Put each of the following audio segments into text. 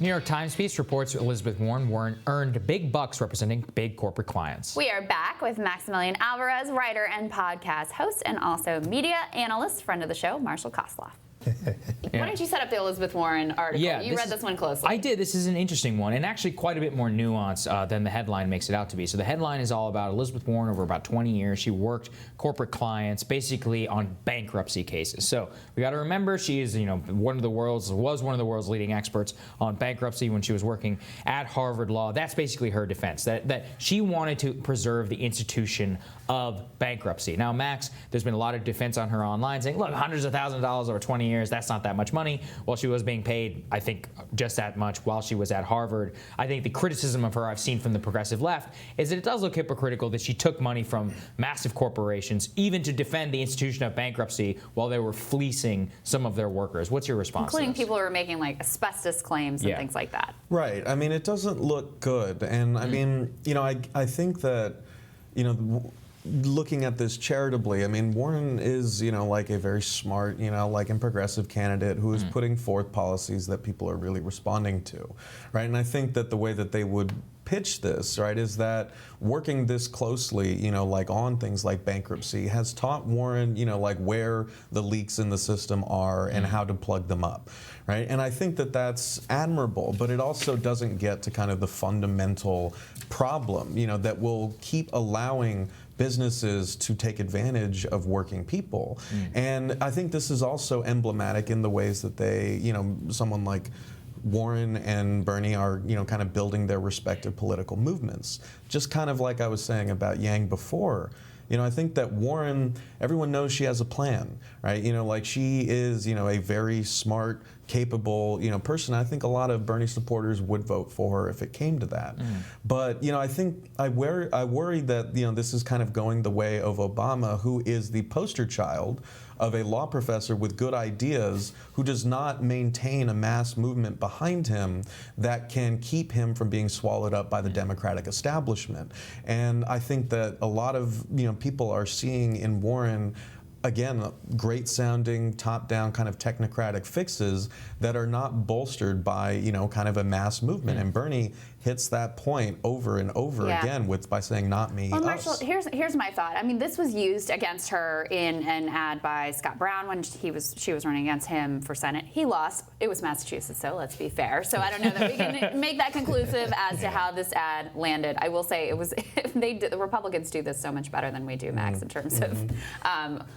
New York Times piece reports Elizabeth Warren earned big bucks representing big corporate clients. We are back with Maximilian Alvarez, writer and podcast host, and also media analyst, friend of the show, Marshall Kosloff. Why don't you set up the Elizabeth Warren article? Yeah, you read this one closely. I did. This is an interesting one, and actually quite a bit more nuanced than the headline makes it out to be. So the headline is all about Elizabeth Warren over about 20 years. She worked corporate clients basically on bankruptcy cases. So we got to remember she is, was one of the world's leading experts on bankruptcy when she was working at Harvard Law. That's basically her defense, that she wanted to preserve the institution of bankruptcy. Now, Max, there's been a lot of defense on her online saying, look, hundreds of thousands of dollars over 20 years, that's not that much money. Well, she was being paid, I think, just that much while she was at Harvard. I think the criticism of her I've seen from the progressive left is that it does look hypocritical that she took money from massive corporations, even to defend the institution of bankruptcy, while they were fleecing some of their workers. What's your response Including to this? people who are making like asbestos claims and things like that. Right. I mean, it doesn't look good. And I mean, I think that, looking at this charitably, I mean, Warren is, like a very smart, and progressive candidate who is putting forth policies that people are really responding to, right? And I think that the way that they would pitch this, right, is that working this closely, on things like bankruptcy has taught Warren, where the leaks in the system are and how to plug them up, right? And I think that that's admirable, but it also doesn't get to kind of the fundamental problem, that will keep allowing businesses to take advantage of working people. And I think this is also emblematic in the ways that they, someone like Warren and Bernie are, kind of building their respective political movements. Just kind of like I was saying about Yang before. I think that Warren, everyone knows she has a plan, right? She is, a very smart, capable, person. I think a lot of Bernie supporters would vote for her if it came to that. But, I think I worry that, this is kind of going the way of Obama, who is the poster child of a law professor with good ideas who does not maintain a mass movement behind him that can keep him from being swallowed up by the Democratic establishment. And I think that a lot of people are seeing in Warren, again, great sounding top-down kind of technocratic fixes that are not bolstered by kind of a mass movement. And Bernie hits that point over and over again by saying not me, well, us. Marshall, here's my thought. I mean, this was used against her in an ad by Scott Brown when she was running against him for Senate. He lost. It was Massachusetts, so let's be fair. So I don't know that we can make that conclusive as to how this ad landed. I will say it was the Republicans do this so much better than we do, Max, in terms of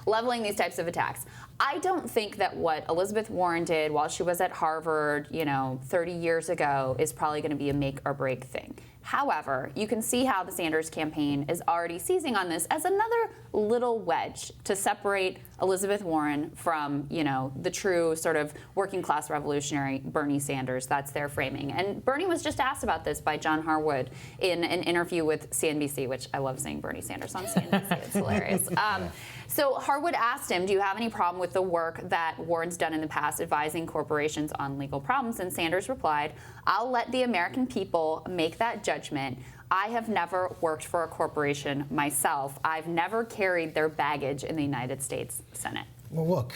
leveling these types of attacks. I don't think that what Elizabeth Warren did while she was at Harvard, 30 years ago is probably going to be a make or break thing. However, you can see how the Sanders campaign is already seizing on this as another little wedge to separate Elizabeth Warren from, the true sort of working class revolutionary Bernie Sanders. That's their framing. And Bernie was just asked about this by John Harwood in an interview with CNBC, which I love saying Bernie Sanders on CNBC. It's hilarious. So Harwood asked him, do you have any problem with the work that Warren's done in the past advising corporations on legal problems? And Sanders replied, I'll let the American people make that judgment. I have never worked for a corporation myself. I've never carried their baggage in the United States Senate. Well, look,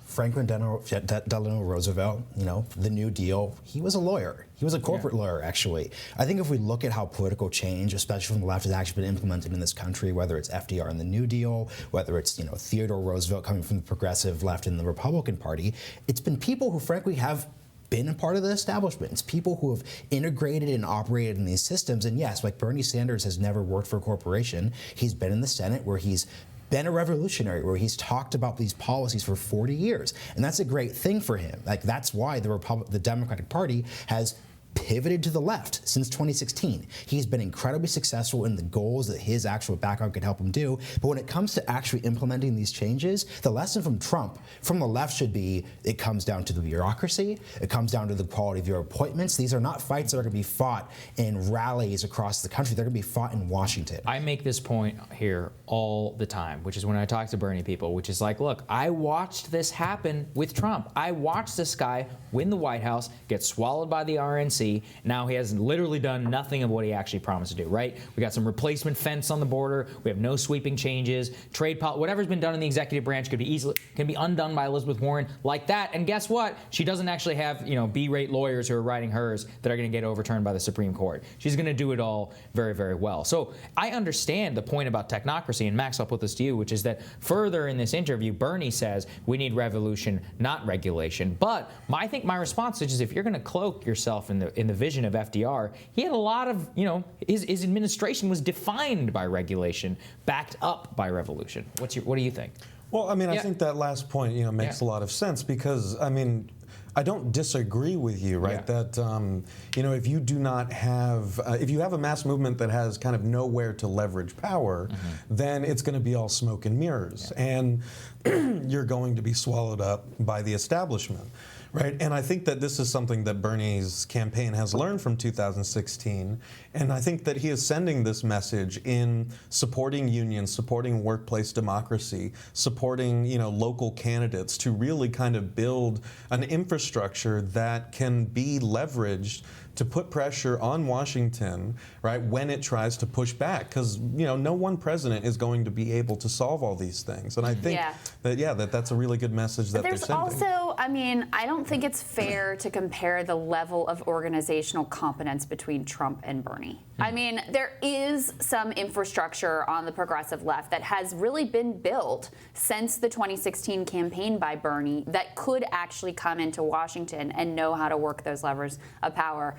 Franklin Delano Roosevelt, the New Deal, he was a lawyer. He was a corporate lawyer, actually. I think if we look at how political change, especially from the left, has actually been implemented in this country, whether it's FDR and the New Deal, whether it's Theodore Roosevelt coming from the progressive left in the Republican Party, it's been people who, frankly, have been a part of the establishment. It's people who have integrated and operated in these systems. And yes, like Bernie Sanders has never worked for a corporation. He's been in the Senate where he's been a revolutionary, where he's talked about these policies for 40 years. And that's a great thing for him. Like, that's why the Democratic Party has pivoted to the left since 2016. He's been incredibly successful in the goals that his actual background could help him do. But when it comes to actually implementing these changes, the lesson from Trump, from the left, should be it comes down to the bureaucracy. It comes down to the quality of your appointments. These are not fights that are going to be fought in rallies across the country. They're going to be fought in Washington. I make this point here all the time, which is when I talk to Bernie people, which is like, look, I watched this happen with Trump. I watched this guy win the White House, get swallowed by the RNC, Technocracy. Now he has literally done nothing of what he actually promised to do, right? We got some replacement fence on the border. We have no sweeping changes. Trade policy, whatever's been done in the executive branch can be undone by Elizabeth Warren like that. And guess what? She doesn't actually have, B-rate lawyers who are writing hers that are going to get overturned by the Supreme Court. She's going to do it all very, very well. So I understand the point about technocracy, and Max, I'll put this to you, which is that further in this interview, Bernie says we need revolution, not regulation. But I think my response is if you're going to cloak yourself in the vision of FDR, he had a lot of, his administration was defined by regulation, backed up by revolution. What do you think? Well, I think that last point, makes a lot of sense because, I don't disagree with you, right? Yeah. That, if you do not have, if you have a mass movement that has kind of nowhere to leverage power, then it's going to be all smoke and mirrors. Yeah. And you're going to be swallowed up by the establishment. Right, and I think that this is something that Bernie's campaign has learned from 2016, and I think that he is sending this message in supporting unions, supporting workplace democracy, supporting local candidates to really kind of build an infrastructure that can be leveraged to put pressure on Washington, right, when it tries to push back, because no one president is going to be able to solve all these things, and I think that's a really good message that they're sending. There's also, I don't think it's fair to compare the level of organizational competence between Trump and Bernie. There is some infrastructure on the progressive left that has really been built since the 2016 campaign by Bernie that could actually come into Washington and know how to work those levers of power.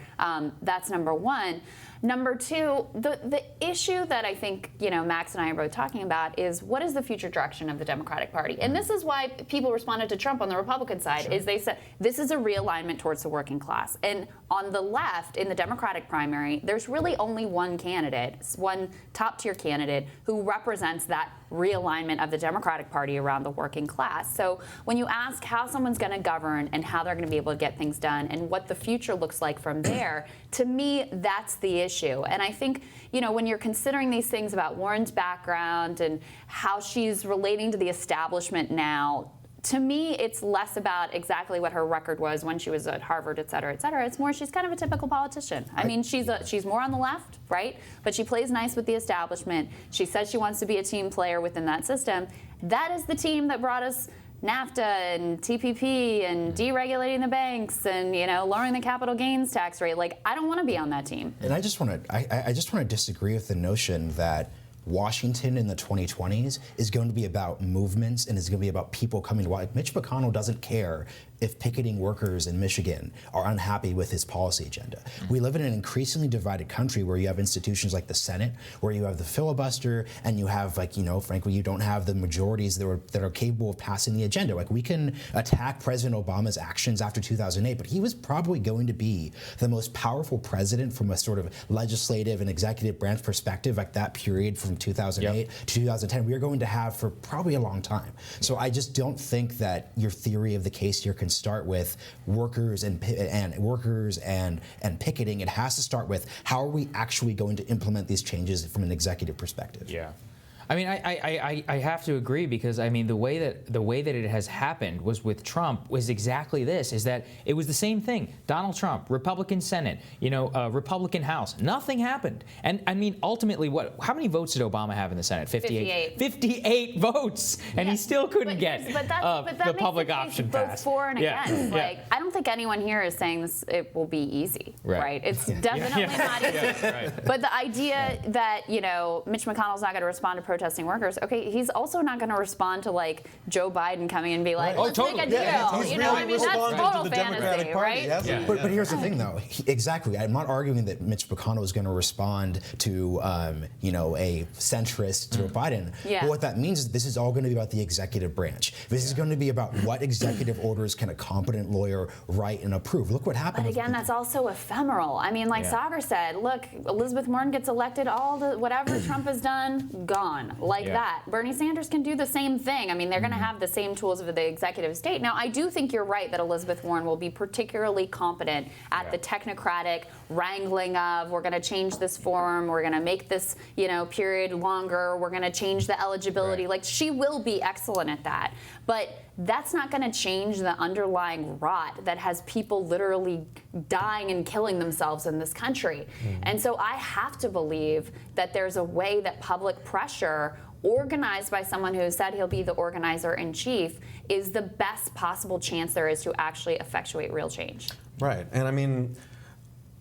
That's number one. Number two, the issue that I think Max and I are both talking about is what is the future direction of the Democratic Party? And this is why people responded to Trump on the Republican side, is they said this is a realignment towards the working class. And on the left, in the Democratic primary, there's really only one candidate, one top-tier candidate who represents that realignment of the Democratic Party around the working class. So when you ask how someone's going to govern and how they're going to be able to get things done and what the future looks like from there, to me, that's the issue. And I think, when you're considering these things about Warren's background and how she's relating to the establishment now, to me, it's less about exactly what her record was when she was at Harvard, et cetera, et cetera. It's more she's kind of a typical politician. She's more on the left, right? But she plays nice with the establishment. She says she wants to be a team player within that system. That is the team that brought us NAFTA and TPP and deregulating the banks and lowering the capital gains tax rate. I don't want to be on that team. And I just want to disagree with the notion that Washington in the 2020s is going to be about movements and is going to be about people coming to Washington. Mitch McConnell doesn't care if picketing workers in Michigan are unhappy with his policy agenda. We live in an increasingly divided country where you have institutions like the Senate, where you have the filibuster, and you have, frankly, you don't have the majorities that are capable of passing the agenda. We can attack President Obama's actions after 2008, but he was probably going to be the most powerful president from a sort of legislative and executive branch perspective, that period from 2008 to 2010, we are going to have for probably a long time. So I just don't think that your theory of the case here can start with workers and picketing. It has to start with how are we actually going to implement these changes from an executive perspective. Yeah. I have to agree because the way that it has happened was with Trump was exactly this, is that it was the same thing. Donald Trump, Republican Senate, Republican House, nothing happened. And ultimately how many votes did Obama have in the Senate? 58. 58 votes, and he still couldn't get the public option passed. Both for and against. I don't think anyone here is saying it will be easy, right? It's definitely not easy. Right. But the idea that, Mitch McConnell's not going to respond to protesting workers, okay, he's also not going to respond to Joe Biden coming and be like, let's make a deal. That's total fantasy, right? But here's the thing, though. Exactly. I'm not arguing that Mitch McConnell is going to respond to, a centrist Joe Biden. Yeah. But what that means is this is all going to be about the executive branch. This is going to be about what executive orders can a competent lawyer write and approve. Look what happened. But again, that's also ephemeral. Sagar said, look, Elizabeth Warren gets elected, whatever Trump has done, gone. That. Bernie Sanders can do the same thing. They're going to have the same tools of the executive state. Now, I do think you're right that Elizabeth Warren will be particularly competent at the technocratic wrangling of, we're going to change this form, we're going to make this, period longer, we're going to change the eligibility. She will be excellent at that. But that's not going to change the underlying rot that has people literally dying and killing themselves in this country. And so I have to believe that there's a way that public pressure, organized by someone who said he'll be the organizer in chief, is the best possible chance there is to actually effectuate real change. Right. And I mean,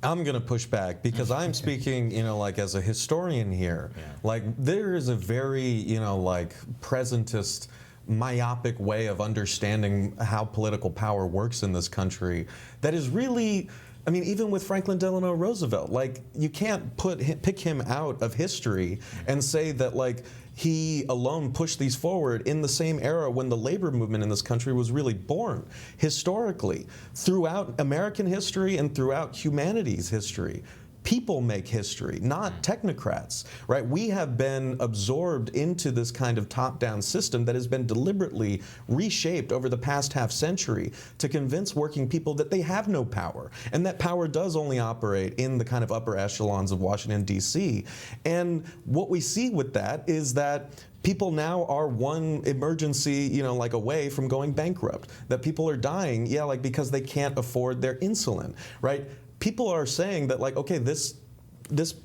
I'm going to push back because I'm speaking, like as a historian here. Yeah. Like there is a very, like presentist, myopic way of understanding how political power works in this country that is really, I mean, even with Franklin Delano Roosevelt, like you can't pick him out of history and say that like he alone pushed these forward in the same era when the labor movement in this country was really born. Historically, throughout American history and throughout humanity's history, people make history, not technocrats, right? We have been absorbed into this kind of top-down system that has been deliberately reshaped over the past half century to convince working people that they have no power, and that power does only operate in the kind of upper echelons of Washington, D.C. And what we see with that is that people now are one emergency, like away from going bankrupt. That people are dying, like because they can't afford their insulin, right? People are saying that, like, okay, this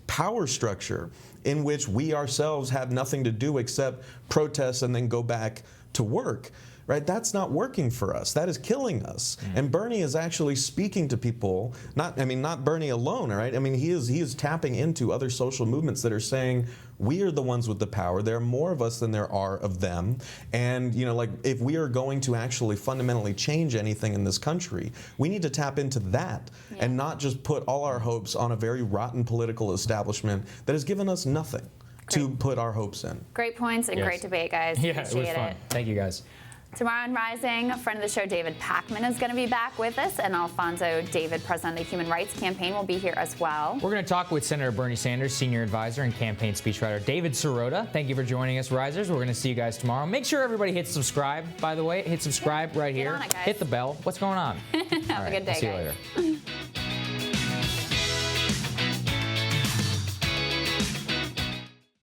power structure in which we ourselves have nothing to do except protest and then go back to work, right? That's not working for us. That is killing us. And Bernie is actually speaking to people, not Bernie alone, right? I mean, he is tapping into other social movements that are saying, we are the ones with the power. There are more of us than there are of them. And, like, if we are going to actually fundamentally change anything in this country, we need to tap into that and not just put all our hopes on a very rotten political establishment that has given us nothing to put our hopes in. Great points and great debate, guys. Yeah, Appreciate it was fun. Thank you, guys. Tomorrow on Rising, a friend of the show, David Pakman, is going to be back with us, and Alfonso David, president of the Human Rights Campaign, will be here as well. We're going to talk with Senator Bernie Sanders, senior advisor and campaign speechwriter David Sirota. Thank you for joining us, Risers. We're going to see you guys tomorrow. Make sure everybody hits subscribe, by the way. Hit subscribe right here. on it, guys. Hit the bell. What's going on? Have a good day, See you guys. later.